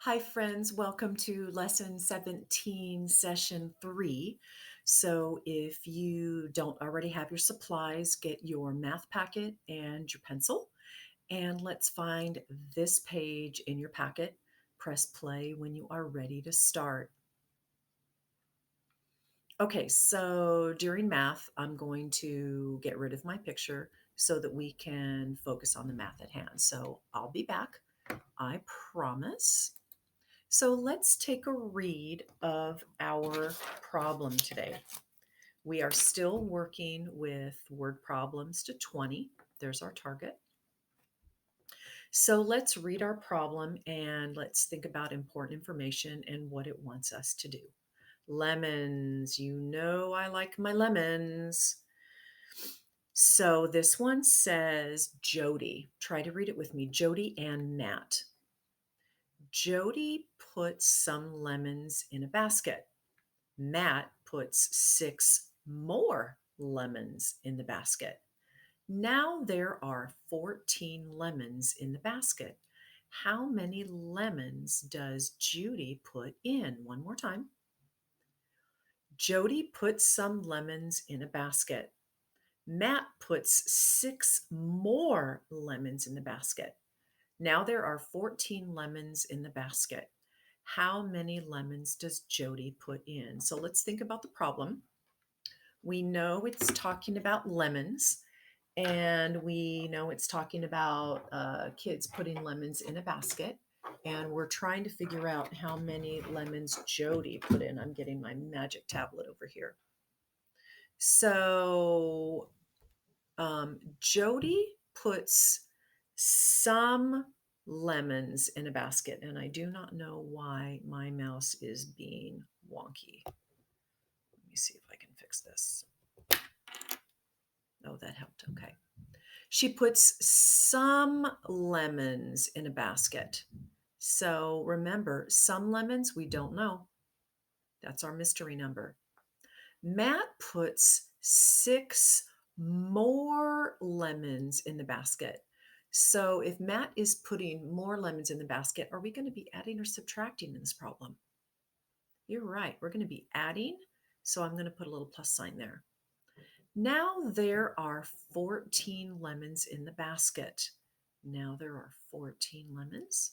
Hi, friends. Welcome to Lesson 17, Session 3. So, if you don't already have your supplies, get your math packet and your pencil, and let's find this page in your packet. Press play when you are ready to start. Okay, so during math, I'm going to get rid of my picture so that we can focus on the math at hand. So, I'll be back. I promise. So let's take a read of our problem today. We are still working with word problems to 20. There's our target. So let's read our problem and let's think about important information and what it wants us to do. Lemons. You know I like my lemons. So this one says Jody. Try to read it with me. Jody and Nat. Jody puts some lemons in a basket. Matt puts 6 more lemons in the basket. Now there are 14 lemons in the basket. How many lemons does Judy put in? One more time. Jody puts some lemons in a basket. Matt puts 6 more lemons in the basket. Now there are 14 lemons in the basket. How many lemons does Jody put in? So let's think about the problem. We know it's talking about lemons, and we know it's talking about kids putting lemons in a basket. And we're trying to figure out how many lemons Jody put in. I'm getting my magic tablet over here. So Jody puts some lemons in a basket, and I do not know why my mouse is being wonky. Let me see if I can fix this. Oh, that helped. Okay. She puts some lemons in a basket. So remember, some lemons we don't know. That's our mystery number. Matt puts 6 more lemons in the basket. So if Matt is putting more lemons in the basket, are we going to be adding or subtracting in this problem? You're right. We're going to be adding. So I'm going to put a little plus sign there. Now there are 14 lemons in the basket. Now there are 14 lemons.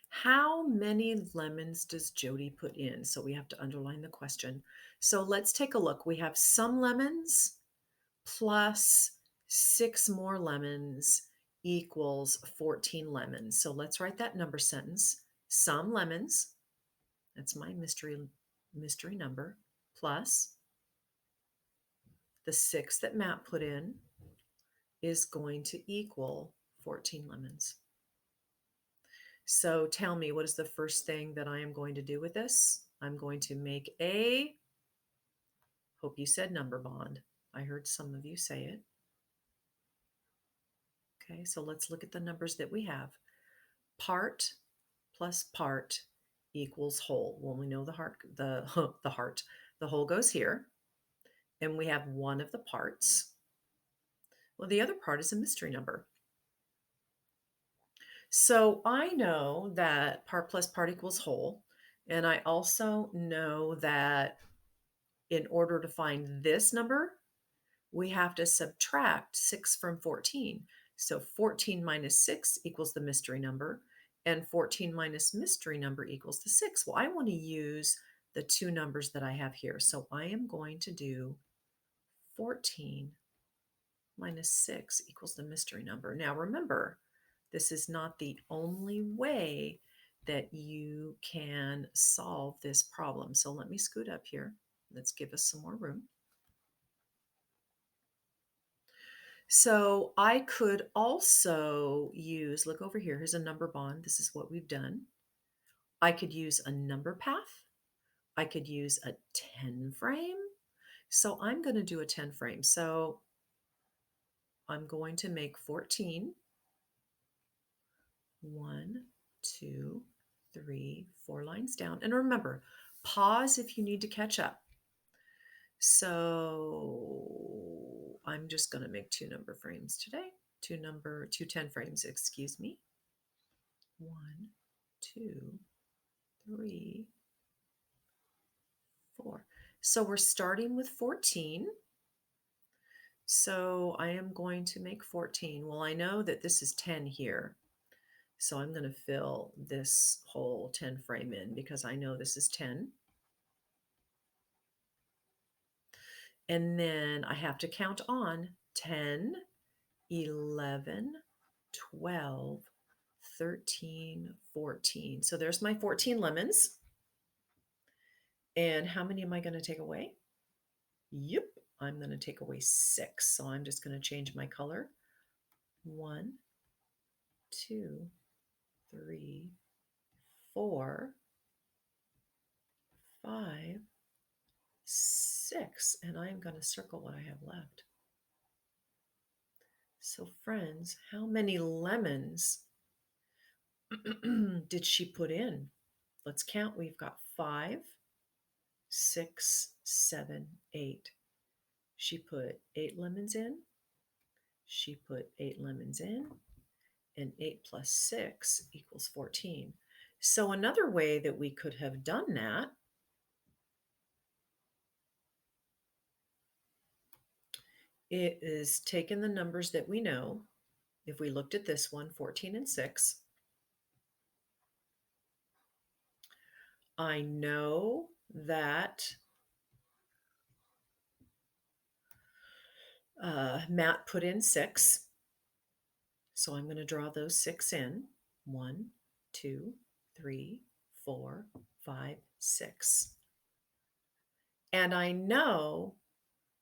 How many lemons does Jody put in? So we have to underline the question. So let's take a look. We have some lemons plus 6 more lemons equals 14 lemons. So let's write that number sentence. Some lemons, that's my mystery number, plus the 6 that Matt put in is going to equal 14 lemons. So tell me, what is the first thing that I am going to do with this? I'm going to make hope you said number bond. I heard some of you say it. Okay, so let's look at the numbers that we have. Part plus part equals whole. Well, we know the heart, the whole goes here, and we have one of the parts. Well, the other part is a mystery number. So I know that part plus part equals whole. And I also know that in order to find this number, we have to subtract 6 from 14. So 14 minus 6 equals the mystery number, and 14 minus mystery number equals the 6. Well, I want to use the two numbers that I have here. So I am going to do 14 minus 6 equals the mystery number. Now remember, this is not the only way that you can solve this problem. So let me scoot up here. Let's give us some more room. So I could also use, look over here, here's a number bond. This is what we've done. I could use a number path. I could use a 10 frame. So I'm going to do a 10 frame. So I'm going to make 14. 1, 2, 3, 4 lines down. And remember, pause if you need to catch up. So I'm just going to make 2 number frames today. Two 10 frames, excuse me. 1, 2, 3, 4. So we're starting with 14. So I am going to make 14. Well, I know that this is 10 here. So I'm going to fill this whole 10 frame in because I know this is 10. And then I have to count on 10, 11, 12, 13, 14. So there's my 14 lemons. And how many am I going to take away? Yep, I'm going to take away 6. So I'm just going to change my color. 1, 2, 3, 4, 5, 6. And I'm going to circle what I have left. So, friends, how many lemons did she put in? Let's count. We've got 5, 6, 7, 8. She put 8 lemons in. She put 8 lemons in. And 8 plus 6 equals 14. So another way that we could have done that it is taken the numbers that we know. If we looked at this one, 14 and 6, I know that Matt put in 6. So I'm going to draw those 6 in. 1, 2, 3, 4, 5, 6. And I know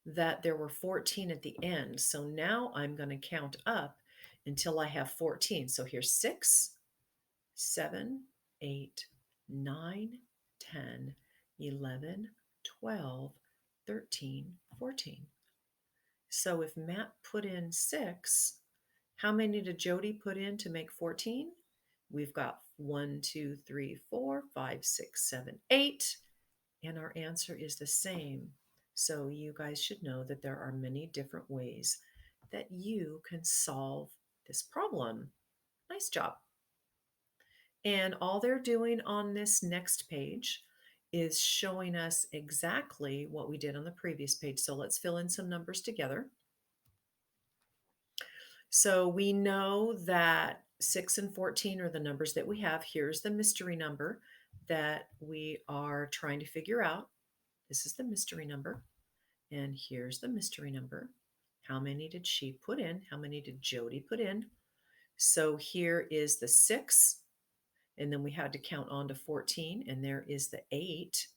that there were 14 at the end. So now I'm going to count up until I have 14. So here's 6, 7, 8, 9, 10, 11, 12, 13, 14. So if Matt put in 6, how many did Jody put in to make 14? We've got 1, 2, 3, 4, 5, 6, 7, 8. And our answer is the same. So you guys should know that there are many different ways that you can solve this problem. Nice job. And all they're doing on this next page is showing us exactly what we did on the previous page. So let's fill in some numbers together. So we know that 6 and 14 are the numbers that we have. Here's the mystery number that we are trying to figure out. This is the mystery number. And here's the mystery number. How many did she put in? How many did Jody put in? So here is the 6. And then we had to count on to 14. And there is the 8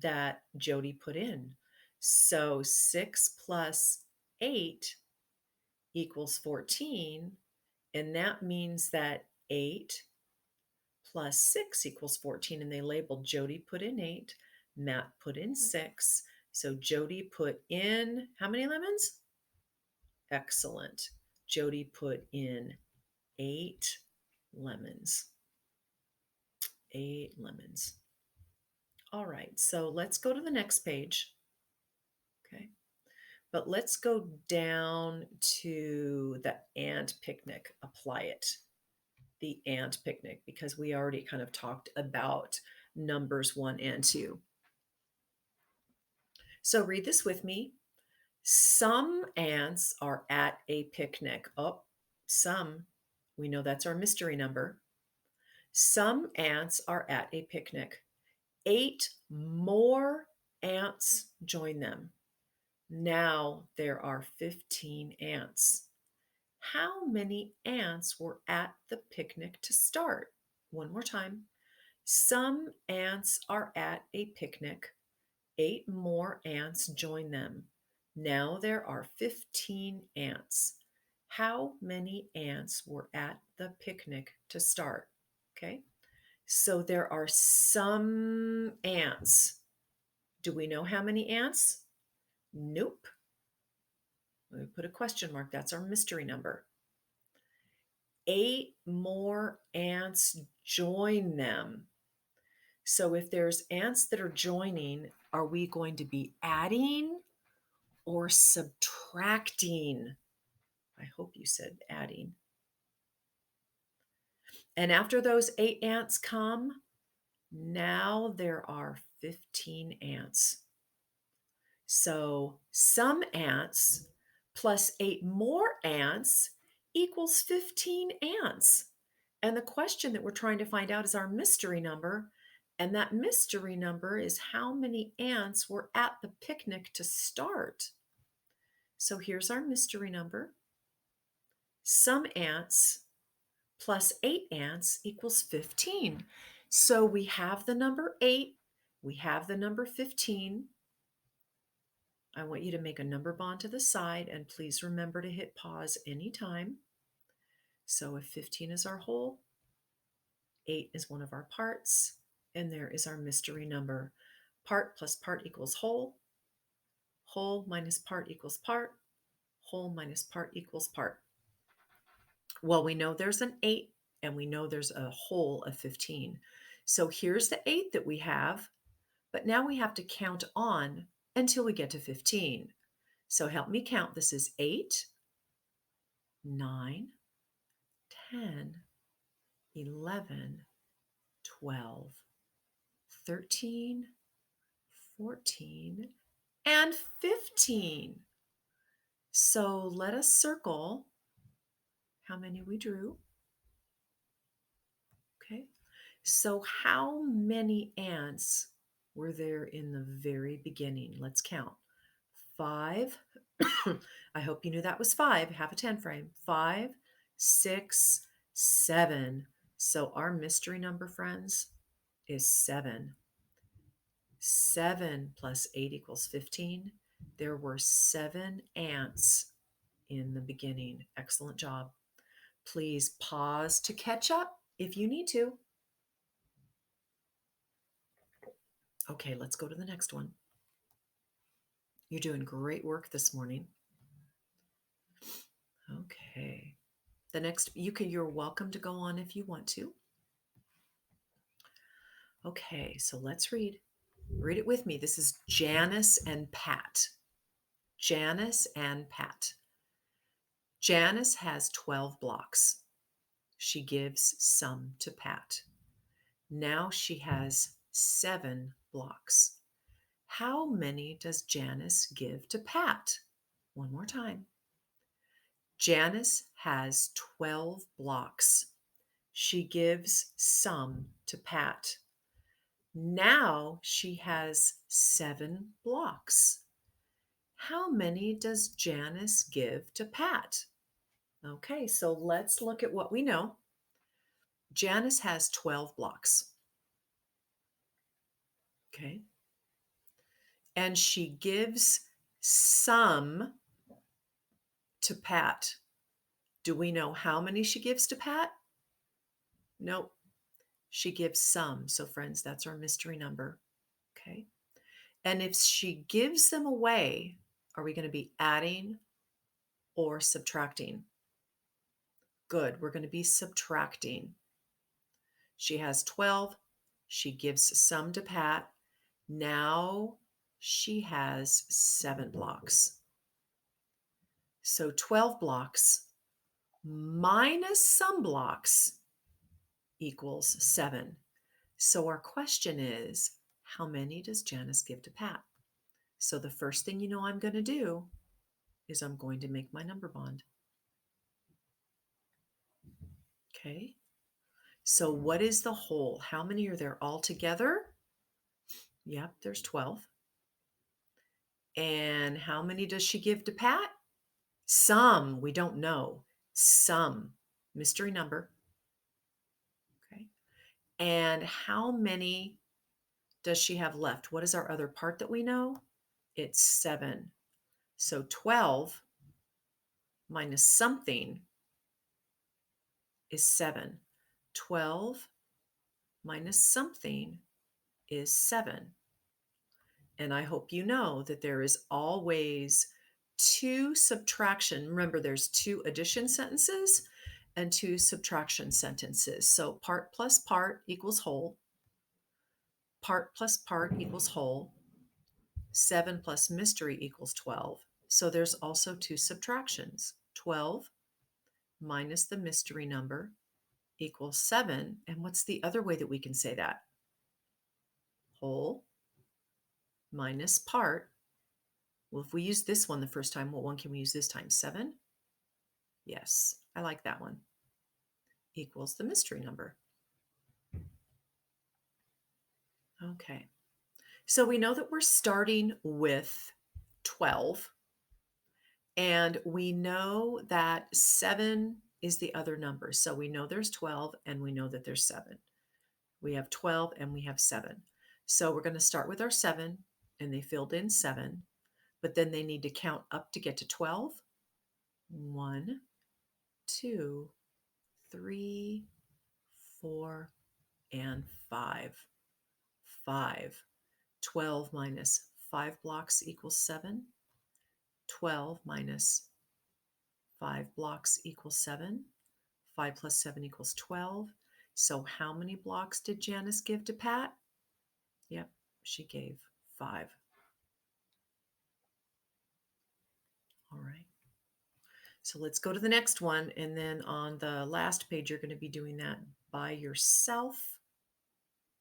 that Jody put in. So 6 plus 8 equals 14. And that means that 8 plus 6 equals 14. And they labeled Jody put in 8, Matt put in 6. So Jody put in how many lemons? Excellent. Jody put in 8 lemons. 8 lemons. All right, so let's go to the next page. Okay. But let's go down to the ant picnic. Apply it. The ant picnic, because we already kind of talked about numbers 1 and 2. So read this with me. Some ants are at a picnic. Oh, some. We know that's our mystery number. Some ants are at a picnic. 8 more ants join them. Now there are 15 ants. How many ants were at the picnic to start? One more time. Some ants are at a picnic. 8 more ants join them. Now there are 15 ants. How many ants were at the picnic to start? Okay, so there are some ants. Do we know how many ants? Nope. Let me put a question mark. That's our mystery number. 8 more ants join them. So if there's ants that are joining, are we going to be adding or subtracting? I hope you said adding. And after those 8 ants come, now there are 15 ants. So some ants plus 8 more ants equals 15 ants. And the question that we're trying to find out is our mystery number. And that mystery number is how many ants were at the picnic to start. So here's our mystery number. Some ants plus 8 ants equals 15. So we have the number 8, we have the number 15. I want you to make a number bond to the side, and please remember to hit pause anytime. So if 15 is our whole, 8 is one of our parts, and there is our mystery number. Part plus part equals whole. Whole minus part equals part. Whole minus part equals part. Well, we know there's an 8, and we know there's a whole of 15. So here's the 8 that we have, but now we have to count on until we get to 15. So help me count. This is 8, 9, 10, 11, 12, 13, 14, and 15. So let us circle how many we drew. Okay. So how many ants were there in the very beginning? Let's count. 5. I hope you knew that was 5, half a 10 frame. 5, 6, 7. So our mystery number, friends, is 7. 7 plus 8 equals 15. There were 7 ants in the beginning. Excellent job. Please pause to catch up if you need to. Okay, let's go to the next one. You're doing great work this morning. Okay. The next, you're welcome to go on if you want to. Okay, so let's read. Read it with me. This is Janice and Pat. Janice and Pat. Janice has 12 blocks. She gives some to Pat. Now she has 7 blocks. How many does Janice give to Pat? One more time. Janice has 12 blocks. She gives some to Pat. Now she has 7 blocks. How many does Janice give to Pat? Okay, so let's look at what we know. Janice has 12 blocks. Okay. And she gives some to Pat. Do we know how many she gives to Pat? Nope. She gives some. So, friends, that's our mystery number. Okay. And if she gives them away, are we going to be adding or subtracting? Good. We're going to be subtracting. She has 12. She gives some to Pat. Now she has 7 blocks. So 12 blocks minus some blocks equals 7. So our question is, how many does Janice give to Pat? So the first thing you know I'm going to do is I'm going to make my number bond. Okay. So what is the whole? How many are there all together? Yep, there's 12. And how many does she give to Pat? Some, we don't know. Some, mystery number. Okay. And how many does she have left? What is our other part that we know? It's 7. So 12 minus something is 7. 12 minus something is 7. And I hope you know that there is always 2 subtraction. Remember, there's 2 addition sentences and 2 subtraction sentences. So part plus part equals whole. Part plus part equals whole. 7 plus mystery equals 12. So there's also 2 subtractions. 12 minus the mystery number equals 7. And what's the other way that we can say that? Whole minus part. Well, if we use this one the first time, what one can we use this time? 7? Yes, I like that one. Equals the mystery number. Okay. So we know that we're starting with 12, and we know that 7 is the other number. So we know there's 12 and we know that there's 7. We have 12 and we have 7. So we're going to start with our 7, and they filled in 7, but then they need to count up to get to 12. 1, 2, 3, 4, and 5. 5. 12 minus 5 blocks equals 7. 12 minus 5 blocks equals 7. 5 plus 7 equals 12. So how many blocks did Janice give to Pat? Yep, she gave 5. All right. So let's go to the next one. And then on the last page, you're going to be doing that by yourself.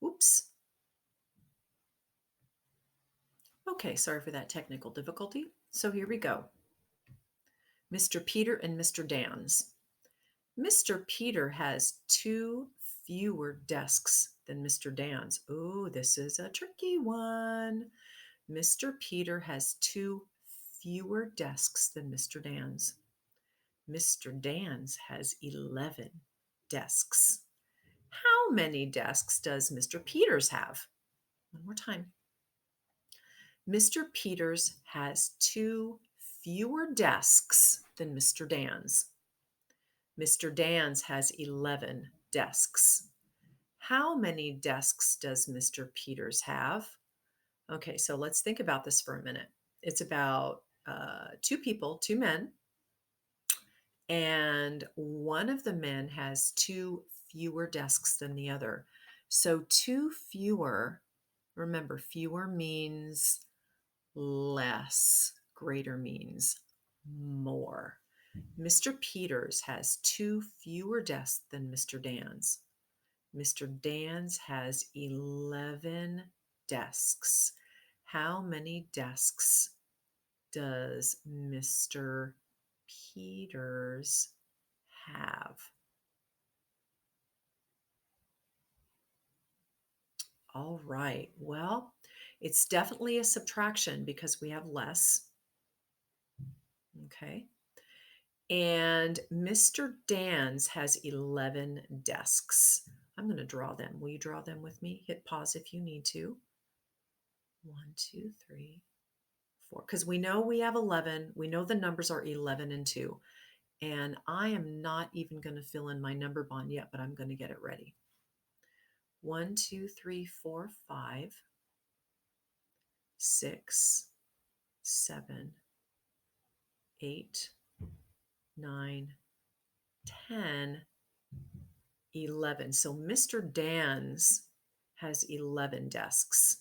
Oops. Okay, sorry for that technical difficulty. So here we go. Mr. Peter and Mr. Dan's. Mr. Peter has 2 fewer desks than Mr. Dan's. Oh, this is a tricky one. Mr. Peter has 2 fewer desks than Mr. Dan's. Mr. Dan's has 11 desks. How many desks does Mr. Peters have? One more time. Mr. Peters has 2 fewer desks than Mr. Dan's. Mr. Dan's has 11 desks. How many desks does Mr. Peters have? Okay, so let's think about this for a minute. It's about 2 people, 2 men, and one of the men has 2 fewer desks than the other. So 2 fewer, remember, fewer means less, greater means more. Mr. Peters has 2 fewer desks than Mr. Dan's. Mr. Dan's has 11 desks. How many desks does Mr. Peters have? All right. Well, it's definitely a subtraction because we have less. Okay. And Mr. Dan's has 11 desks. I'm going to draw them. Will you draw them with me? Hit pause if you need to. 1, 2, 3, 4. Because we know we have 11. We know the numbers are 11 and 2. And I am not even going to fill in my number bond yet, but I'm going to get it ready. 1, 2, 3, 4, 5, 6, 7, 8, 9, 10, 11. So Mr. Dan's has 11 desks.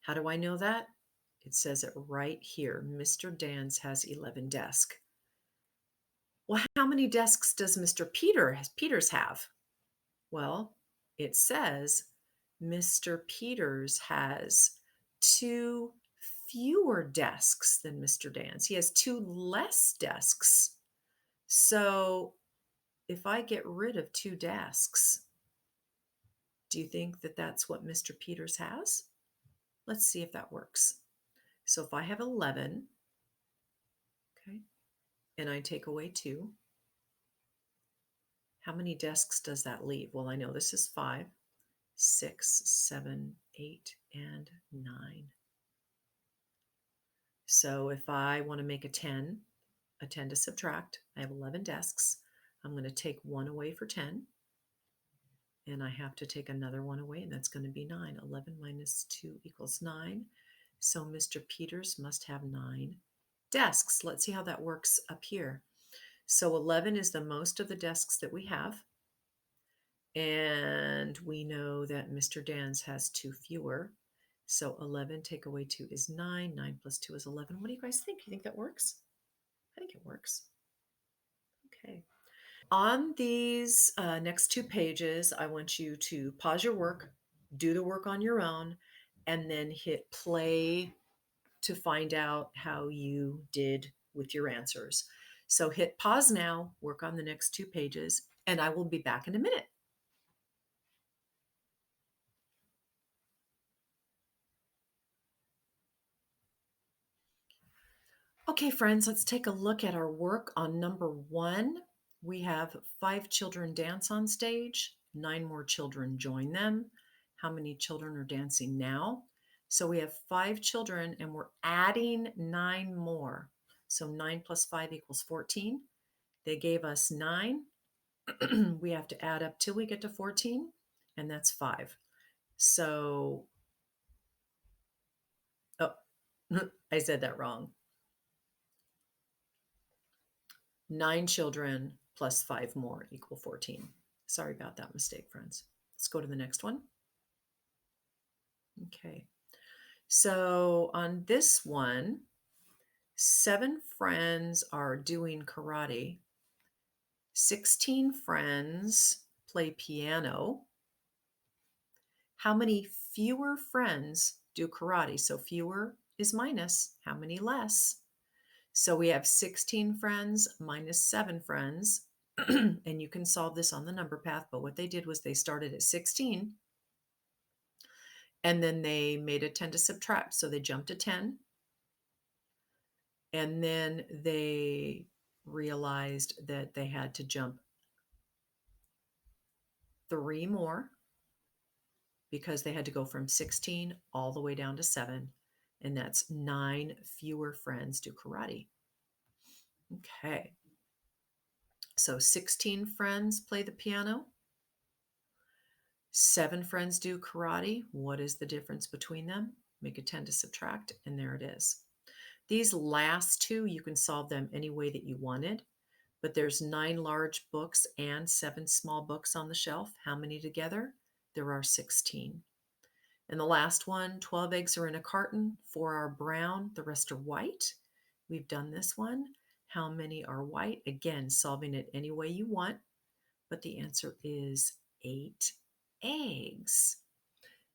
How do I know that? It says it right here. Mr. Dan's has 11 desks. Well, how many desks does Mr. Peters have? Well, it says Mr. Peters has 2 fewer desks than Mr. Dan's. He has 2 less desks. So if I get rid of 2 desks, do you think that that's what Mr. Peters has? Let's see if that works. So if I have 11, okay, and I take away 2, how many desks does that leave? Well, I know this is 5, 6, 7, 8, and 9. So if I want to make a 10 to subtract, I have 11 desks. I'm going to take 1 away for 10. And I have to take another 1 away, and that's going to be 9. 11 minus 2 equals 9. So Mr. Peters must have 9 desks. Let's see how that works up here. So 11 is the most of the desks that we have. And we know that Mr. Dan's has 2 fewer. So 11 take away 2 is 9. 9 plus 2 is 11. What do you guys think? You think that works? I think it works. Okay. On these next two pages, I want you to pause your work, do the work on your own, and then hit play to find out how you did with your answers. So hit pause now, work on the next two pages, and I will be back in a minute. Okay, friends, let's take a look at our work on number one. We have 5 children dance on stage, 9 more children join them. How many children are dancing now? So we have 5 children and we're adding 9 more. So 9 plus 5 equals 14. They gave us 9. We have to add up till we get to 14, and that's 5. So, oh, I said that wrong. 9 children plus 5 more equal 14. Sorry about that mistake, friends. Let's go to the next one. Okay. So on this one, 7 friends are doing karate. 16 friends play piano. How many fewer friends do karate? So fewer is minus. How many less? So we have 16 friends minus 7 friends. And you can solve this on the number path, but what they did was they started at 16 and then they made a 10 to subtract. So they jumped to 10 and then they realized that they had to jump 3 more because they had to go from 16 all the way down to 7. And that's 9 fewer friends do karate. Okay. So 16 friends play the piano. 7 friends do karate. What is the difference between them? Make a 10 to subtract, and there it is. These last two, you can solve them any way that you wanted, but there's 9 large books and 7 small books on the shelf. How many together? There are 16. And the last one, 12 eggs are in a carton. 4 are brown, the rest are white. We've done this one. How many are white? Again, solving it any way you want, but the answer is 8 eggs.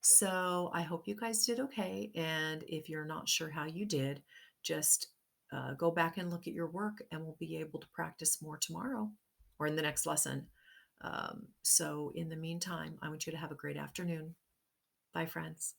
So I hope you guys did okay. And if you're not sure how you did, just go back and look at your work and we'll be able to practice more tomorrow or in the next lesson. So in the meantime, I want you to have a great afternoon. Bye, friends.